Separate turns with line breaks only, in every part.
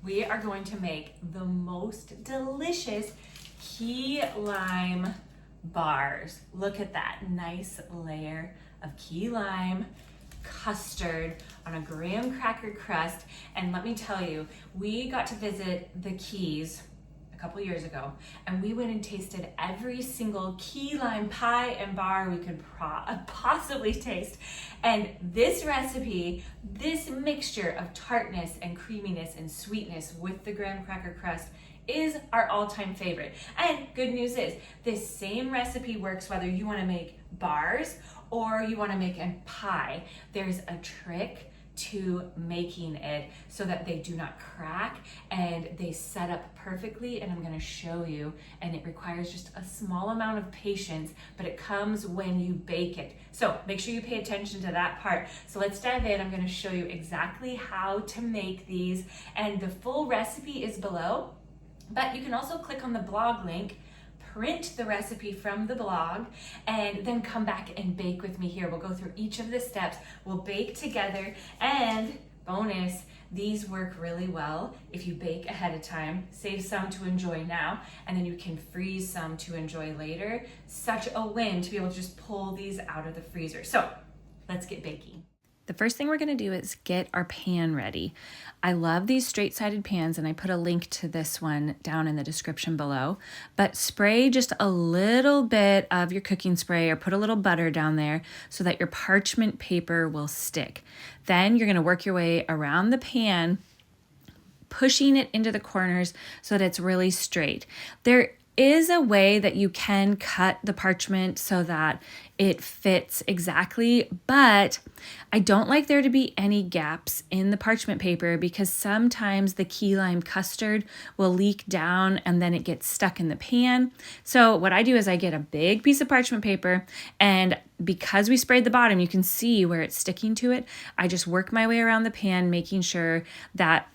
we are going to make the most delicious key lime bars. Look at that nice layer of key lime custard on a graham cracker crust. And let me tell you, we got to visit the Keys a couple years ago, and we went and tasted every single key lime pie and bar we could possibly taste. And this recipe, this mixture of tartness and creaminess and sweetness with the graham cracker crust is our all-time favorite. And good news is, this same recipe works whether you want to make bars or you want to make a pie. There's a trick to making it so that they do not crack and they set up perfectly, and I'm going to show you. And it requires just a small amount of patience, but it comes when you bake it. So make sure you pay attention to that part. So let's dive in. I'm going to show you exactly how to make these, and the full recipe is below, but you can also click on the blog link, print the recipe from the blog, and then come back and bake with me here. We'll go through each of the steps. We'll bake together, and bonus, these work really well if you bake ahead of time. Save some to enjoy now, and then you can freeze some to enjoy later. Such a win to be able to just pull these out of the freezer. So let's get baking. The first thing we're going to do is get our pan ready. I love these straight-sided pans, and I put a link to this one down in the description below. But spray just a little bit of your cooking spray or put a little butter down there so that your parchment paper will stick. Then you're going to work your way around the pan, pushing it into the corners so that it's really straight. There is a way that you can cut the parchment so that it fits exactly, but I don't like there to be any gaps in the parchment paper because sometimes the key lime custard will leak down and then it gets stuck in the pan. So what I do is I get a big piece of parchment paper, and because we sprayed the bottom, you can see where it's sticking to it. I just work my way around the pan, making sure that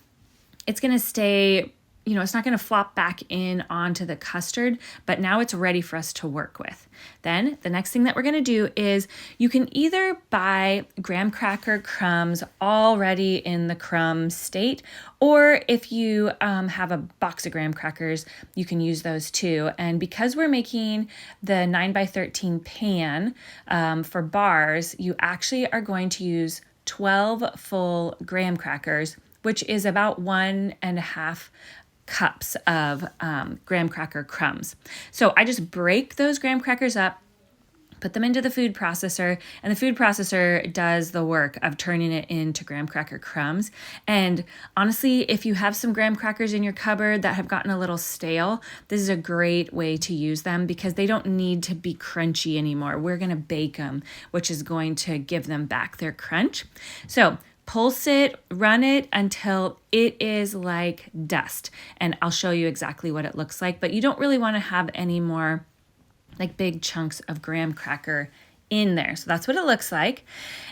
it's going to stay, it's not going to flop back in onto the custard, but now it's ready for us to work with. Then the next thing that we're going to do is you can either buy graham cracker crumbs already in the crumb state, or if you have a box of graham crackers, you can use those too. And because we're making the 9x13 pan for bars, you actually are going to use 12 full graham crackers, which is about 1.5 cups of graham cracker crumbs. So I just break those graham crackers up, put them into the food processor, and the food processor does the work of turning it into graham cracker crumbs. And honestly, if you have some graham crackers in your cupboard that have gotten a little stale, this is a great way to use them because they don't need to be crunchy anymore. We're going to bake them, which is going to give them back their crunch. So pulse it, run it until it is like dust. And I'll show you exactly what it looks like, but you don't really want to have any more like big chunks of graham cracker in there. So that's what it looks like.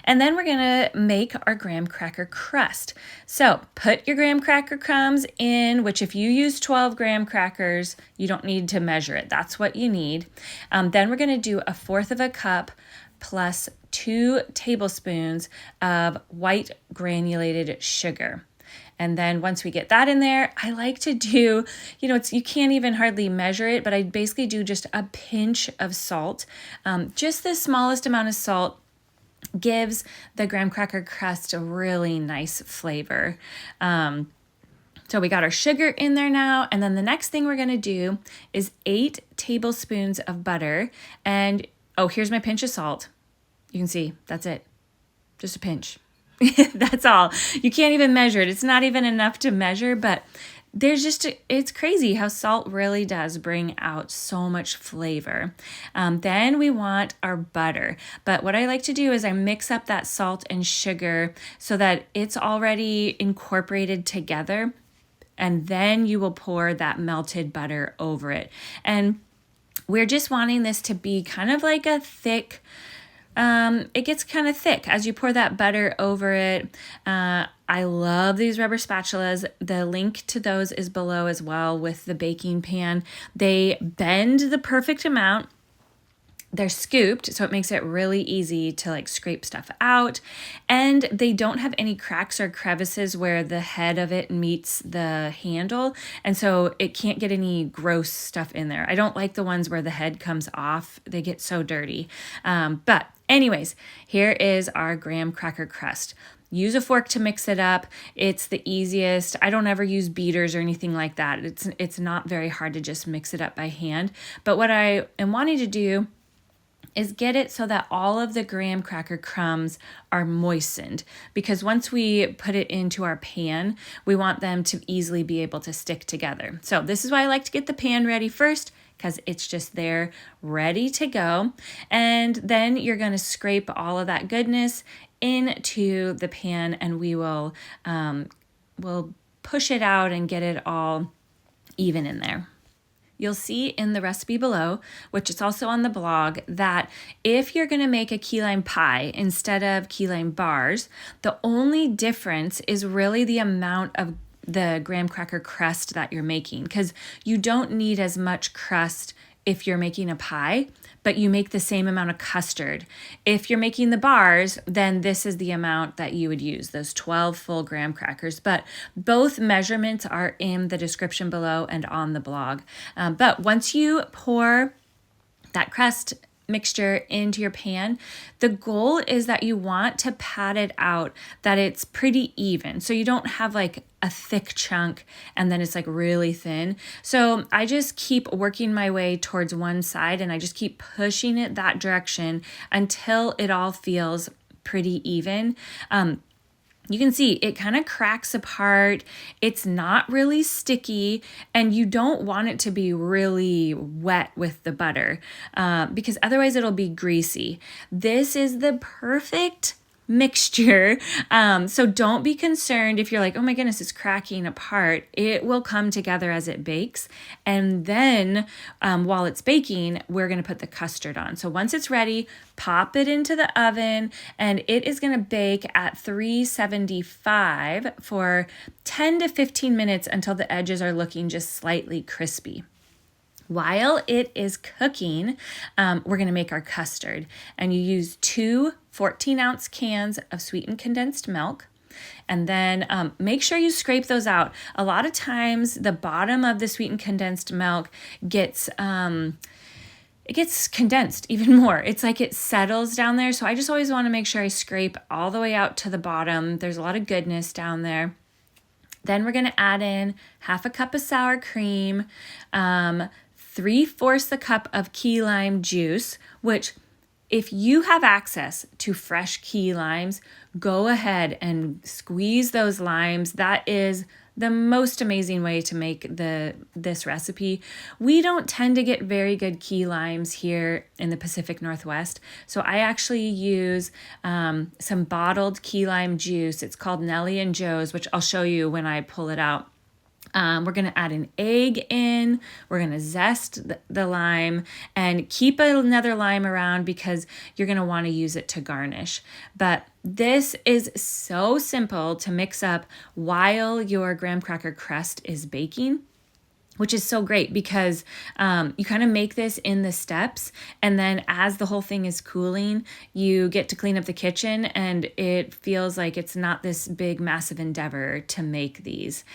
And then we're going to make our graham cracker crust. So put your graham cracker crumbs in, which if you use 12 graham crackers, you don't need to measure it. That's what you need. Then we're going to do 1/4 cup plus 2 tablespoons of white granulated sugar. And then once we get that in there, I like to do, you can't even hardly measure it, but I basically do just a pinch of salt. Just the smallest amount of salt gives the graham cracker crust a really nice flavor. So we got our sugar in there now. And then the next thing we're going to do is 8 tablespoons of butter. And here's my pinch of salt. You can see, that's it. Just a pinch. That's all. You can't even measure it. It's not even enough to measure, but it's crazy how salt really does bring out so much flavor. Then we want our butter. But what I like to do is I mix up that salt and sugar so that it's already incorporated together. And then you will pour that melted butter over it. And we're just wanting this to be kind of like a thick, it gets kind of thick as you pour that butter over it. I love these rubber spatulas. The link to those is below as well with the baking pan. They bend the perfect amount.
They're scooped, so it makes it really easy to like scrape stuff out. And they don't have any cracks or crevices where the head of it meets the handle. And so it can't get any gross stuff in there. I don't like the ones where the head comes off. They get so dirty. But anyways, here is our graham cracker crust. Use a fork to mix it up. It's the easiest. I don't ever use beaters or anything like that. It's not very hard to just mix it up by hand. But what I am wanting to do is get it so that all of the graham cracker crumbs are moistened, because once we put it into our pan, we want them to easily be able to stick together. So this is why I like to get the pan ready first, because it's just there ready to go. And then you're going to scrape all of that goodness into the pan, and we'll push it out and get it all even in there. You'll see in the recipe below, which is also on the blog, that if you're going to make a key lime pie instead of key lime bars, the only difference is really the amount of the graham cracker crust that you're making, because you don't need as much crust if you're making a pie, but you make the same amount of custard. If you're making the bars, then this is the amount that you would use, those 12 full graham crackers. But both measurements are in the description below and on the blog. But once you pour that crust mixture into your pan, the goal is that you want to pat it out, that it's pretty even. So you don't have like a thick chunk and then it's like really thin. So I just keep working my way towards one side, and I just keep pushing it that direction until it all feels pretty even. You can see it kind of cracks apart. It's not really sticky, and you don't want it to be really wet with the butter because otherwise it'll be greasy. This is the perfect mixture. So don't be concerned if you're like, oh my goodness, it's cracking apart. It will come together as it bakes. And then while it's baking, we're going to put the custard on. So once it's ready, pop it into the oven, and it is going to bake at 375 for 10 to 15 minutes until the edges are looking just slightly crispy. While it is cooking, we're going to make our custard, and you use 2 14-ounce cans of sweetened condensed milk. And then make sure you scrape those out. A lot of times the bottom of the sweetened condensed milk gets condensed even more. It's like it settles down there. So I just always want to make sure I scrape all the way out to the bottom. There's a lot of goodness down there. Then we're going to add in 1/2 cup of sour cream, 3/4 a cup of key lime juice, which if you have access to fresh key limes, go ahead and squeeze those limes. That is the most amazing way to make this recipe. We don't tend to get very good key limes here in the Pacific Northwest, so I actually use some bottled key lime juice. It's called Nellie and Joe's, which I'll show you when I pull it out. We're going to add an egg in, we're going to zest the lime, and keep another lime around because you're going to want to use it to garnish. But this is so simple to mix up while your graham cracker crust is baking, which is so great because you kind of make this in the steps, and then as the whole thing is cooling, you get to clean up the kitchen, and it feels like it's not this big, massive endeavor to make these.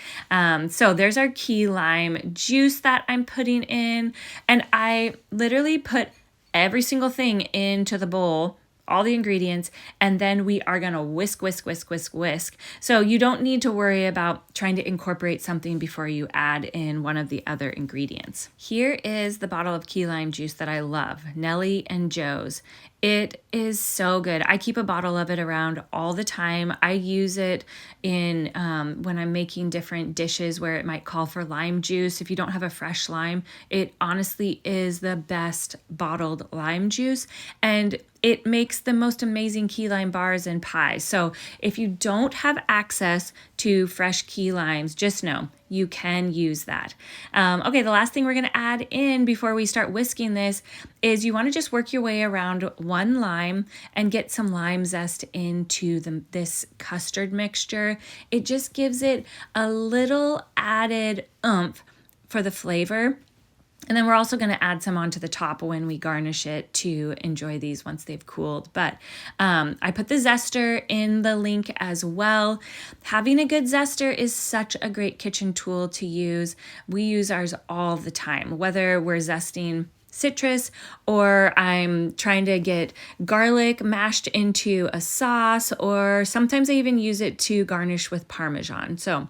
So there's our key lime juice that I'm putting in, and I literally put every single thing into the bowl, all the ingredients, and then we are gonna whisk. So you don't need to worry about trying to incorporate something before you add in one of the other ingredients. Here is the bottle of key lime juice that I love, Nellie and Joe's. It is so good. I keep a bottle of it around all the time. I use it in when I'm making different dishes where it might call for lime juice. If you don't have a fresh lime, it honestly is the best bottled lime juice, and it makes the most amazing key lime bars and pies. So if you don't have access to fresh key limes, just know you can use that. Okay, the last thing we're going to add in before we start whisking this is you want to just work your way around one lime and get some lime zest into this custard mixture. It just gives it a little added oomph for the flavor. And then we're also going to add some onto the top when we garnish it to enjoy these once they've cooled. But I put the zester in the link as well. Having a good zester is such a great kitchen tool to use. We use ours all the time, whether we're zesting citrus or I'm trying to get garlic mashed into a sauce, or sometimes I even use it to garnish with Parmesan. So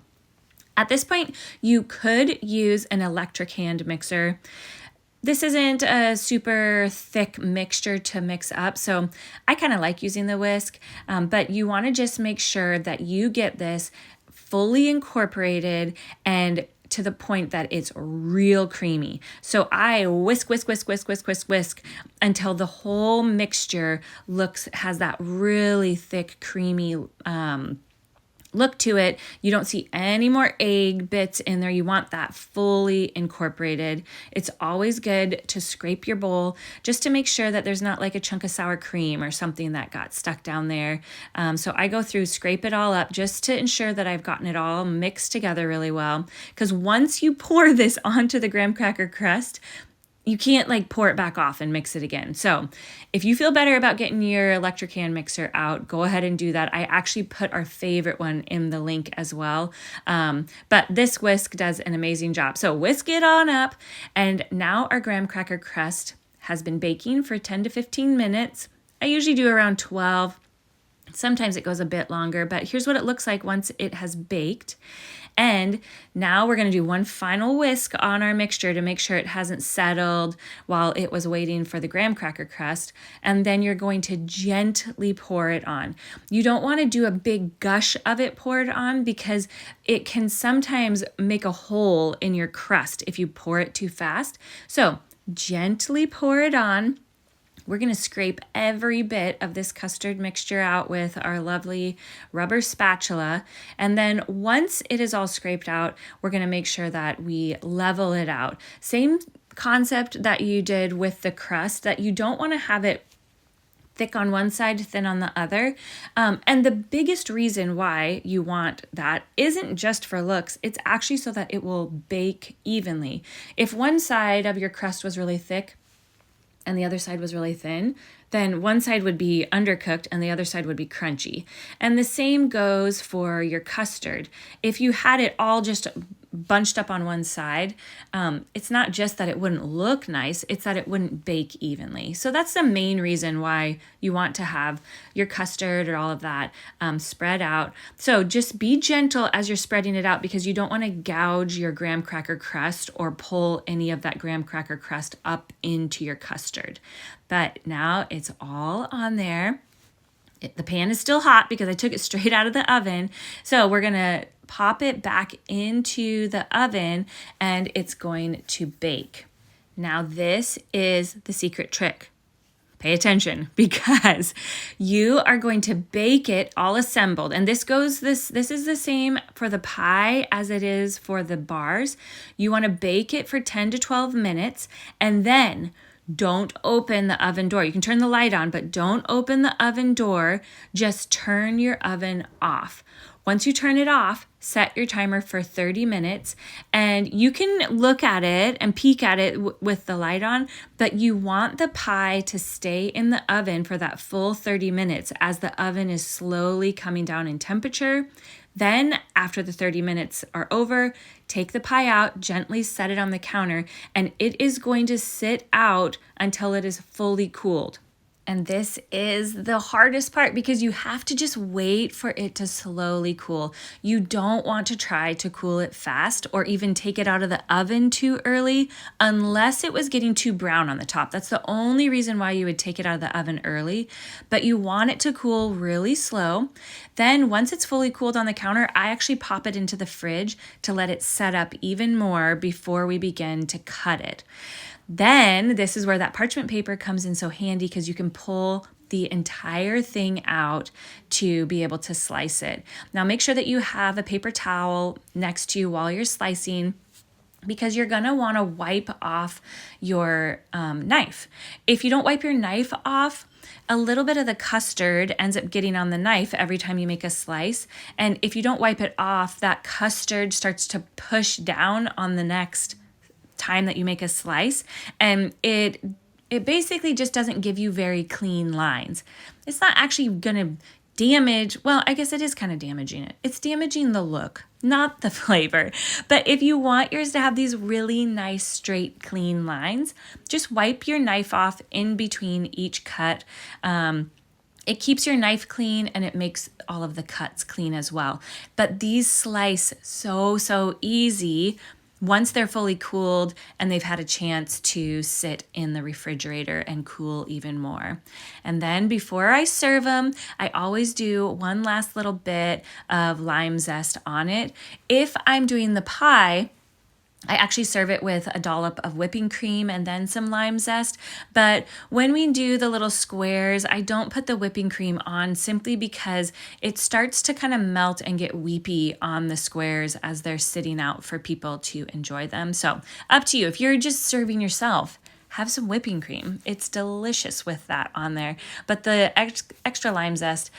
at this point, you could use an electric hand mixer. This isn't a super thick mixture to mix up, so I kind of like using the whisk, but you want to just make sure that you get this fully incorporated and to the point that it's real creamy. So I whisk until the whole mixture has that really thick, creamy look to it. You don't see any more egg bits in there. You want that fully incorporated. It's always good to scrape your bowl just to make sure that there's not like a chunk of sour cream or something that got stuck down there. So I go through, scrape it all up just to ensure that I've gotten it all mixed together really well. Because once you pour this onto the graham cracker crust, you can't like pour it back off and mix it again. So if you feel better about getting your electric hand mixer out, go ahead and do that. I actually put our favorite one in the link as well. But this whisk does an amazing job. So whisk it on up. And now our graham cracker crust has been baking for 10 to 15 minutes. I usually do around 12. Sometimes it goes a bit longer, but here's what it looks like once it has baked. And now we're going to do one final whisk on our mixture to make sure it hasn't settled while it was waiting for the graham cracker crust. And then you're going to gently pour it on. You don't want to do a big gush of it poured on because it can sometimes make a hole in your crust if you pour it too fast. So gently pour it on. We're going to scrape every bit of this custard mixture out with our lovely rubber spatula. And then once it is all scraped out, we're going to make sure that we level it out. Same concept that you did with the crust, that you don't want to have it thick on one side, thin on the other. And the biggest reason why you want that isn't just for looks, it's actually so that it will bake evenly. If one side of your crust was really thick, and the other side was really thin, then one side would be undercooked and the other side would be crunchy. And the same goes for your custard. If you had it all just bunched up on one side, it's not just that it wouldn't look nice, it's that it wouldn't bake evenly. So that's the main reason why you want to have your custard or all of that spread out. So just be gentle as you're spreading it out because you don't want to gouge your graham cracker crust or pull any of that graham cracker crust up into your custard. But now it's all on there. The pan is still hot because I took it straight out of the oven. So we're going to pop it back into the oven and it's going to bake. Now this is the secret trick. Pay attention because you are going to bake it all assembled. And this is the same for the pie as it is for the bars. You want to bake it for 10 to 12 minutes and then don't open the oven door. You can turn the light on, but don't open the oven door. Just turn your oven off. Once you turn it off, set your timer for 30 minutes and you can look at it and peek at it with the light on, but you want the pie to stay in the oven for that full 30 minutes as the oven is slowly coming down in temperature. Then after the 30 minutes are over, take the pie out, gently set it on the counter, and it is going to sit out until it is fully cooled. And this is the hardest part because you have to just wait for it to slowly cool. You don't want to try to cool it fast or even take it out of the oven too early unless it was getting too brown on the top. That's the only reason why you would take it out of the oven early, but you want it to cool really slow. Then once it's fully cooled on the counter, I actually pop it into the fridge to let it set up even more before we begin to cut it. Then this is where that parchment paper comes in so handy because you can pull the entire thing out to be able to slice it. Now make sure that you have a paper towel next to you while you're slicing because you're gonna wanna wipe off your knife. If you don't wipe your knife off, a little bit of the custard ends up getting on the knife every time you make a slice. And if you don't wipe it off, that custard starts to push down on the next time that you make a slice, and it basically just doesn't give you very clean lines. It's not actually gonna damage, well, I guess it is kind of damaging it. It's damaging the look, not the flavor. But if you want yours to have these really nice, straight, clean lines, just wipe your knife off in between each cut. It keeps your knife clean and it makes all of the cuts clean as well. But these slice so easy once they're fully cooled and they've had a chance to sit in the refrigerator and cool even more. And then before I serve them, I always do one last little bit of lime zest on it. If I'm doing the pie, I actually serve it with a dollop of whipping cream and then some lime zest. But when we do the little squares, I don't put the whipping cream on simply because it starts to kind of melt and get weepy on the squares as they're sitting out for people to enjoy them. So up to you. If you're just serving yourself, have some whipping cream. It's delicious with that on there. But the extra lime zest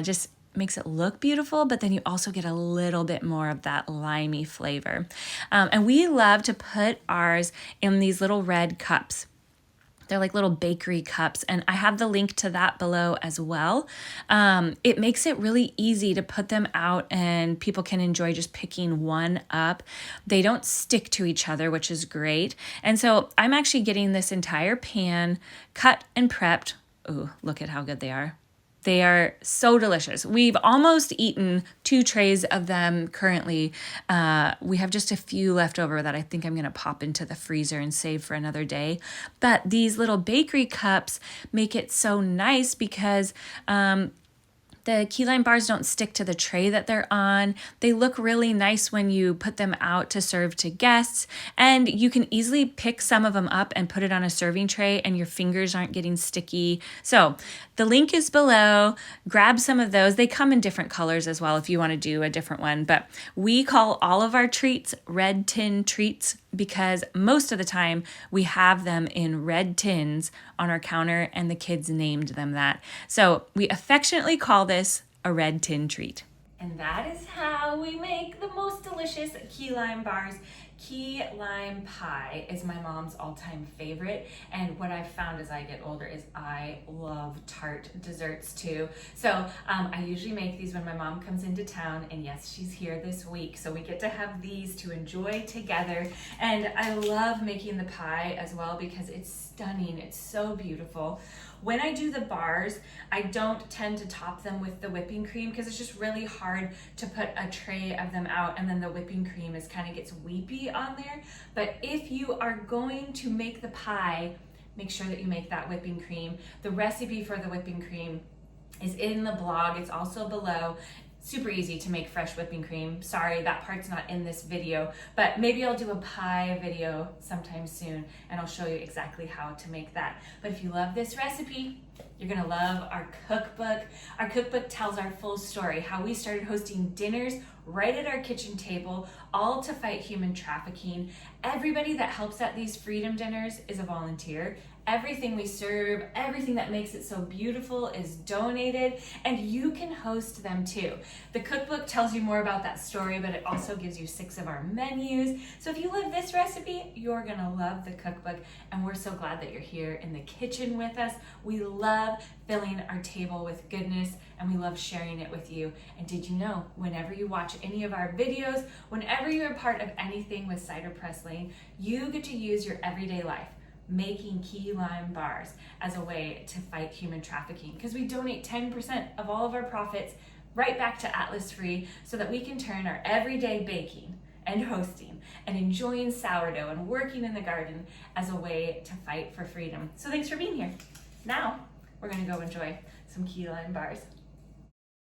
just makes it look beautiful, but then you also get a little bit more of that limey flavor. And we love to put ours in these little red cups. They're like little bakery cups, and I have the link to that below as well. It makes it really easy to put them out and people can enjoy just picking one up. They don't stick to each other, which is great. And so I'm actually getting this entire pan cut and prepped. Ooh, look at how good they are. They are so delicious. We've almost eaten 2 trays of them currently. We have just a few left over that I think I'm going to pop into the freezer and save for another day. But these little bakery cups make it so nice because the key lime bars don't stick to the tray that they're on. They look really nice when you put them out to serve to guests, and you can easily pick some of them up and put it on a serving tray and your fingers aren't getting sticky. So the link is below. Grab some of those. They come in different colors as well if you want to do a different one, but we call all of our treats red tin treats because most of the time we have them in red tins on our counter and the kids named them that. So we affectionately call this a red tin treat. And that is how we make the most delicious key lime bars. Key lime pie is my mom's all-time favorite, and what I've found as I get older is I love tart desserts too. So I usually make these when my mom comes into town, and yes, she's here this week, so we get to have these to enjoy together. And I love making the pie as well because it's stunning. It's so beautiful. When I do the bars, I don't tend to top them with the whipping cream because it's just really hard to put a tray of them out and then the whipping cream is kind of gets weepy on there. But if you are going to make the pie, make sure that you make that whipping cream. The recipe for the whipping cream is in the blog. It's also below. Super easy to make fresh whipping cream. Sorry, that part's not in this video, but maybe I'll do a pie video sometime soon and I'll show you exactly how to make that. But if you love this recipe, you're gonna love our cookbook. Our cookbook tells our full story, how we started hosting dinners right at our kitchen table, all to fight human trafficking. Everybody that helps at these freedom dinners is a volunteer. Everything we serve, everything that makes it so beautiful is donated, and you can host them too. The cookbook tells you more about that story, but it also gives you 6 of our menus. So if you love this recipe, you're gonna love the cookbook, and we're so glad that you're here in the kitchen with us. We love filling our table with goodness, and we love sharing it with you. And did you know, whenever you watch any of our videos, whenever you're a part of anything with Cider Press Lane, you get to use your everyday life making key lime bars as a way to fight human trafficking, because we donate 10% of all of our profits right back to Atlas Free so that we can turn our everyday baking and hosting and enjoying sourdough and working in the garden as a way to fight for freedom. So thanks for being here. Now we're gonna go enjoy some key lime bars.